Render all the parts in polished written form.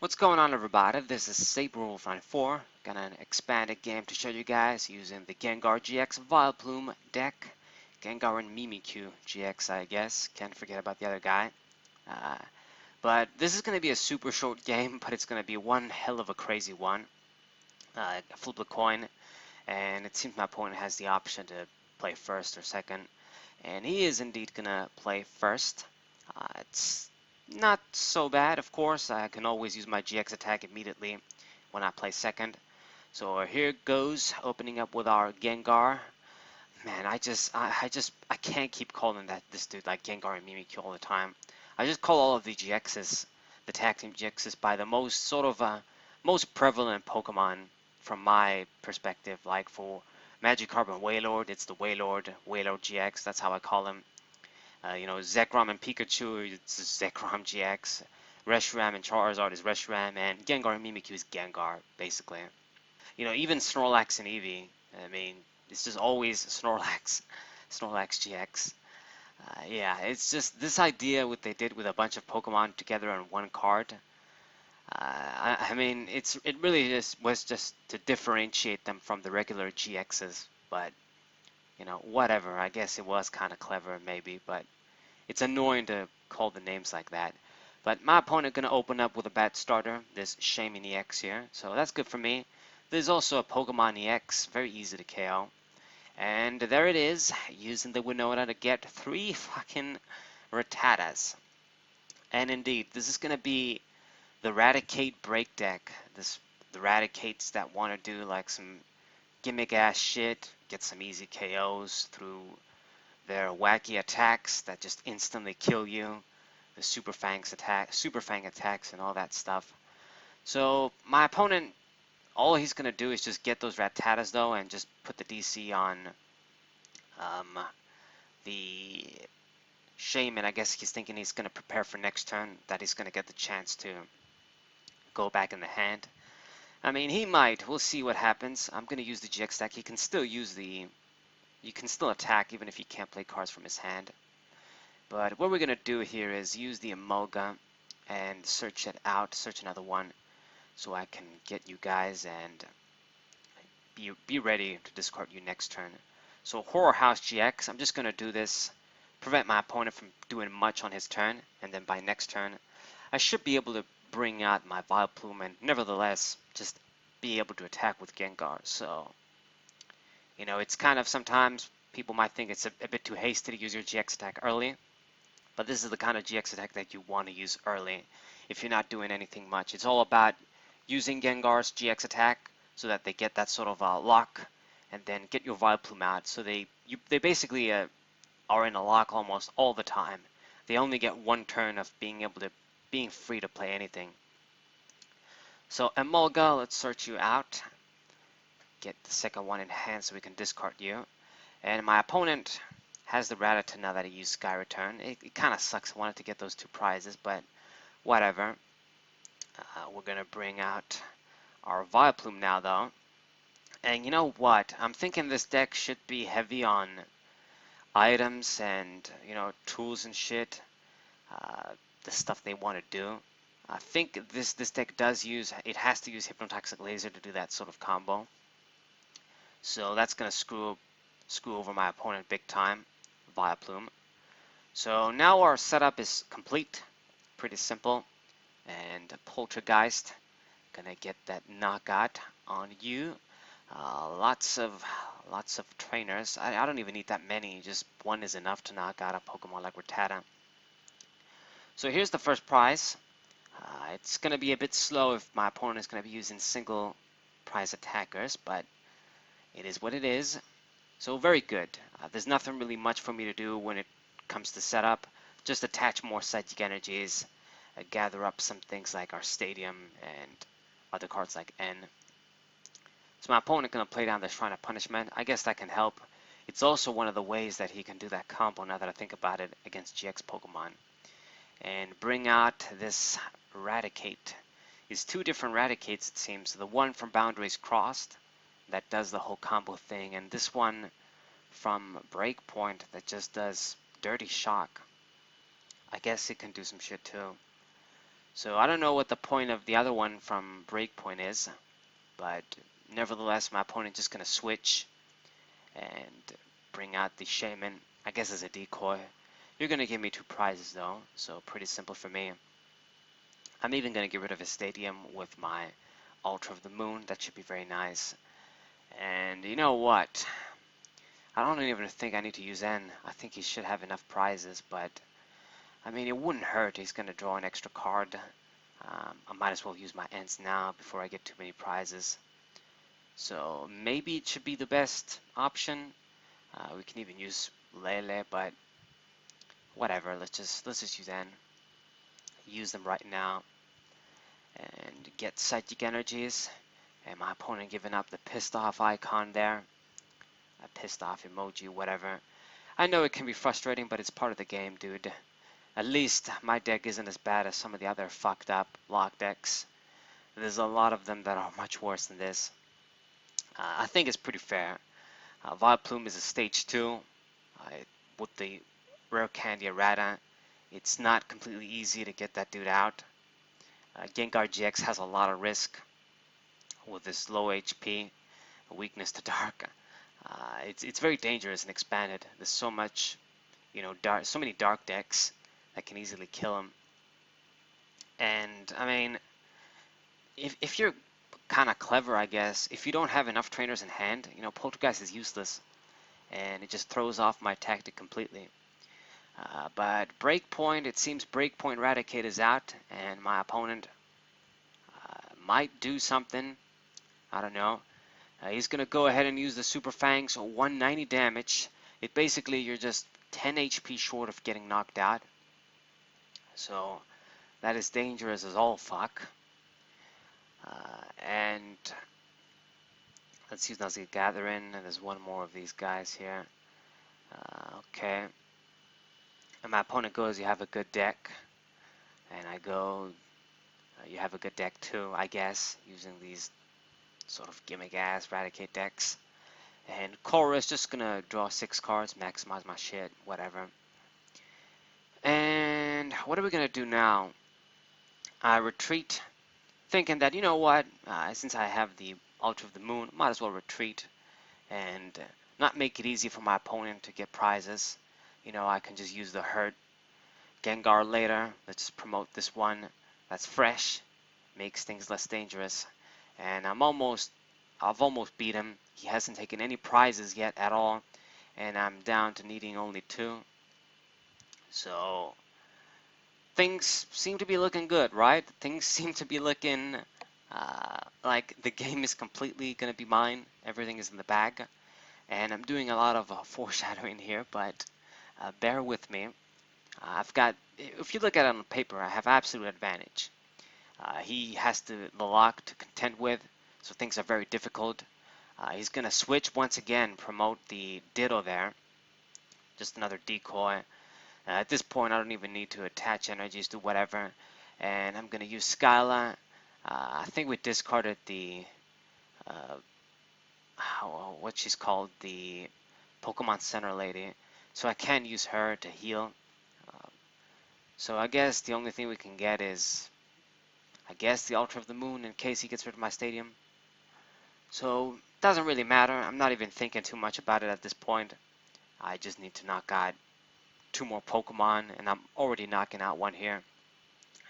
What's going on, everybody? This is SaberWolf94. Got an expanded game to show you guys using the Gengar GX Vileplume deck. Gengar and Mimikyu GX, I guess. Can't forget about the other guy. Uh, but this is going to be a super short game, but it's going to be one hell of a crazy one. Flip a coin, and it seems my opponent has the option to play first or second. And he is indeed going to play first. It's not so bad, of course. I can always use my GX attack immediately when I play second. So here goes, opening up with our Gengar. Man, I can't keep calling this dude like Gengar and Mimikyu all the time. I just call all of the GXs, the tag team GXs, by the most most prevalent Pokemon from my perspective. Like for Magikarp and Wailord, it's the Wailord GX. That's how I call him. Zekrom and Pikachu, it's Zekrom GX. Reshiram and Charizard is Reshiram, and Gengar and Mimikyu is Gengar, basically. Even Snorlax and Eevee, I mean, it's just always Snorlax GX. Yeah, it's just this idea what they did with a bunch of Pokemon together on one card. I mean, it really just was just to differentiate them from the regular GXs, but whatever. I guess it was kind of clever, maybe, but it's annoying to call the names like that. But my opponent going to open up with a bad starter, this Shaman EX here, so that's good for me. There's also a Pokemon EX, very easy to KO. And there it is, using the Winota to get 3 fucking Rattatas. And indeed, this is going to be the Raticate break deck. The Raticates that want to do like some gimmick ass shit, get some easy KOs through their wacky attacks that just instantly kill you, the Super Fang attacks and all that stuff. So my opponent, all he's gonna do is just get those Rattatas though, and just put the DC on the Shaman. I guess he's thinking he's gonna prepare for next turn, that he's gonna get the chance to go back in the hand. I mean, he might. We'll see what happens. I'm gonna use the GX deck. He can still use the You can still attack even if he can't play cards from his hand. But what we're going to do here is use the Emolga and search it out, search another one, so I can get you guys and be ready to discard you next turn. So Horror House GX, I'm just going to do this, prevent my opponent from doing much on his turn, and then by next turn, I should be able to bring out my Vileplume and nevertheless just be able to attack with Gengar. So it's kind of sometimes people might think it's a bit too hasty to use your GX attack early, but this is the kind of GX attack that you want to use early if you're not doing anything much. It's all about using Gengar's GX attack so that they get that sort of lock, and then get your Vileplume out. So they basically are in a lock almost all the time. They only get one turn of being free to play anything. So Emolga, let's search you out. Get the second one in hand so we can discard you. And my opponent has the Rattata now that he used Sky Return. It kind of sucks. I wanted to get those 2 prizes, but whatever. We're going to bring out our Vileplume now, though. And you know what? I'm thinking this deck should be heavy on items and, tools and shit. The stuff they want to do. I think this deck has to use Hypnotoxic Laser to do that sort of combo. So that's going to screw over my opponent big time, Vileplume. So now our setup is complete, pretty simple, and poltergeist, gonna get that knockout on you. Lots of trainers. I don't even need that many, just one is enough to knock out a Pokemon like Rattata. So here's the first prize. It's gonna be a bit slow if my opponent is gonna be using single prize attackers, but it is what it is. So very good. There's nothing really much for me to do when it comes to setup. Just attach more psychic energies, gather up some things like our Stadium and other cards like N. So my opponent going to play down the Shrine of Punishment. I guess that can help. It's also one of the ways that he can do that combo, now that I think about it, against GX Pokemon. And bring out this Raticate. It's 2 different Raticates, it seems. The one from Boundaries Crossed that does the whole combo thing, and this one from Breakpoint that just does Dirty Shock. I guess it can do some shit too. So I don't know what the point of the other one from Breakpoint is, but nevertheless my opponent just gonna switch and bring out the Shaman, I guess as a decoy. You're gonna give me 2 prizes though, so pretty simple for me. I'm even gonna get rid of his stadium with my Ultra of the Moon. That should be very nice. And you know what? I don't even think I need to use N. I think he should have enough prizes, but I mean, it wouldn't hurt. He's going to draw an extra card. I might as well use my Ns now before I get too many prizes. So maybe it should be the best option. We can even use Lele, but whatever. Let's just use N. Use them right now and get psychic energies. And my opponent giving up the pissed off icon there. A pissed off emoji, whatever. I know it can be frustrating, but it's part of the game, dude. At least my deck isn't as bad as some of the other fucked up lock decks. There's a lot of them that are much worse than this. I think it's pretty fair. Vileplume is a stage 2. With the rare candy errata, it's not completely easy to get that dude out. Gengar GX has a lot of risk with this low HP, weakness to dark. It's very dangerous and expanded. There's so much, so many dark decks that can easily kill him. And I mean, if you're kind of clever, I guess, if you don't have enough trainers in hand, poltergeist is useless, and it just throws off my tactic completely. But breakpoint, it seems breakpoint Raticate is out, and my opponent might do something. I don't know. He's gonna go ahead and use the Super Fangs, 190 damage. It basically, you're just 10 HP short of getting knocked out. So that is dangerous as all fuck. And let's use Nazi Gathering, and there's one more of these guys here. Okay. And my opponent goes, you have a good deck. And I go, you have a good deck too, I guess, using these sort of gimmick-ass Raticate decks. And Cora is just gonna draw 6 cards, maximize my shit, whatever. And what are we gonna do now? I retreat, thinking that, you know what, since I have the Ultra of the Moon, might as well retreat and not make it easy for my opponent to get prizes. I can just use the hurt Gengar later. Let's just promote this one that's fresh, makes things less dangerous. And I've almost beat him. He hasn't taken any prizes yet at all, and I'm down to needing only 2. So things seem to be looking good, right? Things seem to be looking like the game is completely going to be mine. Everything is in the bag. And I'm doing a lot of foreshadowing here, but bear with me. I've got, if you look at it on paper, I have absolute advantage. He has the lock to contend with, so things are very difficult. He's going to switch once again, promote the Ditto there. Just another decoy. At this point, I don't even need to attach energies to whatever. And I'm going to use Skyla. I think we discarded the, what she's called, the Pokemon Center lady. So I can use her to heal. So I guess the only thing we can get is, I guess, the Ultra of the Moon in case he gets rid of my stadium. So it doesn't really matter. I'm not even thinking too much about it at this point. I just need to knock out 2 more Pokemon, and I'm already knocking out one here.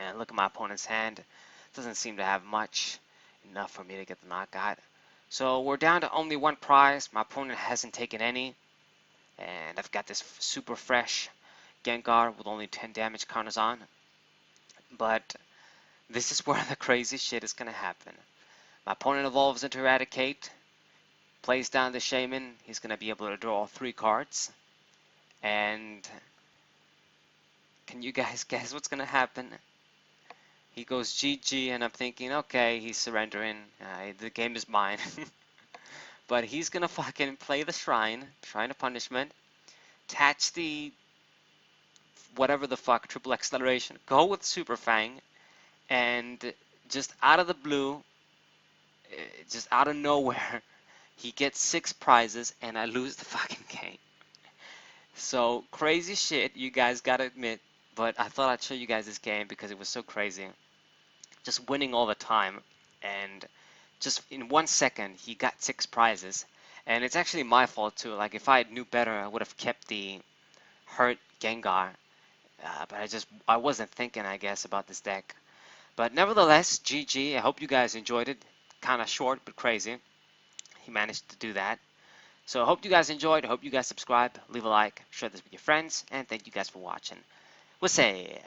And look at my opponent's hand. Doesn't seem to have much, enough for me to get the knockout. So we're down to only 1 prize. My opponent hasn't taken any. And I've got this super fresh Gengar with only 10 damage counters on. But this is where the crazy shit is going to happen. My opponent evolves into Raticate, plays down the Shaman. He's going to be able to draw 3 cards. And can you guys guess what's going to happen? He goes GG, and I'm thinking, okay, he's surrendering. The game is mine. But he's going to fucking play the Shrine of Punishment, attach the whatever the fuck, triple acceleration, go with Super Fang, and just out of the blue, just out of nowhere, he gets 6 prizes, and I lose the fucking game. So, crazy shit, you guys gotta admit, but I thought I'd show you guys this game because it was so crazy. just winning all the time, and just in 1 second he got 6 prizes. And it's actually my fault too. Like if I knew better, I would have kept the hurt Gengar. But I wasn't thinking, I guess, about this deck. But nevertheless, GG. I hope you guys enjoyed it. Kind of short but crazy. He managed to do that. So I hope you guys enjoyed. I hope you guys subscribe, leave a like, share this with your friends, and thank you guys for watching. We'll say